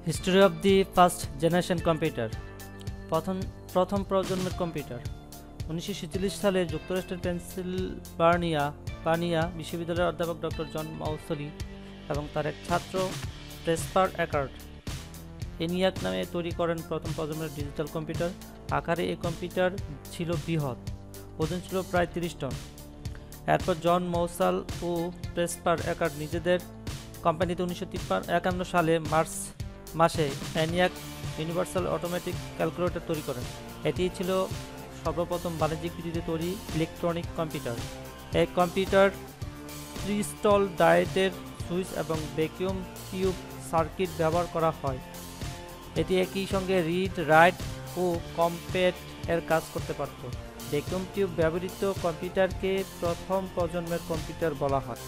History of the first generation computer. প্রথম প্রজন্মের computer 1946 সালে যুক্তরাষ্ট্রের পেনসিলভানিয়া বিশ্ববিদ্যালয়ের অধ্যাপক ডক্টর জন মাউসলি এবং তার এক ছাত্র প্রেসপার অ্যাকার্ড এনিয়াক নামে তৈরি করেন প্রথম প্রজন্মের ডিজিটাল কম্পিউটার। আকারে এই কম্পিউটার ছিল বৃহৎ, ওজন ছিল প্রায় 30 টন। এরপর জন মৌসাল ও প্রেসপার অ্যাকার্ড নিজেদের কোম্পানিতে 1951 সালে মার্চ মাসে এনিয়াক ইউনিভার্সাল অটোমেটিক ক্যালকুলেটর তৈরি করেন। এটি ছিল সর্বপ্রথম বাণিজ্যিক ভিত্তিতে তৈরি ইলেকট্রনিক কম্পিউটার। এই কম্পিউটার ক্রিস্টাল ডায়েটের সুইচ এবং ভ্যাকুয়াম টিউব সার্কিট ব্যবহার করা হয়। এটি একই সঙ্গে রিড, রাইট ও কম্প্যাক্ট এর কাজ করতে পারত। ভ্যাকুয়াম টিউব ব্যবহৃত কম্পিউটারকে প্রথম প্রজন্মের কম্পিউটার বলা হয়।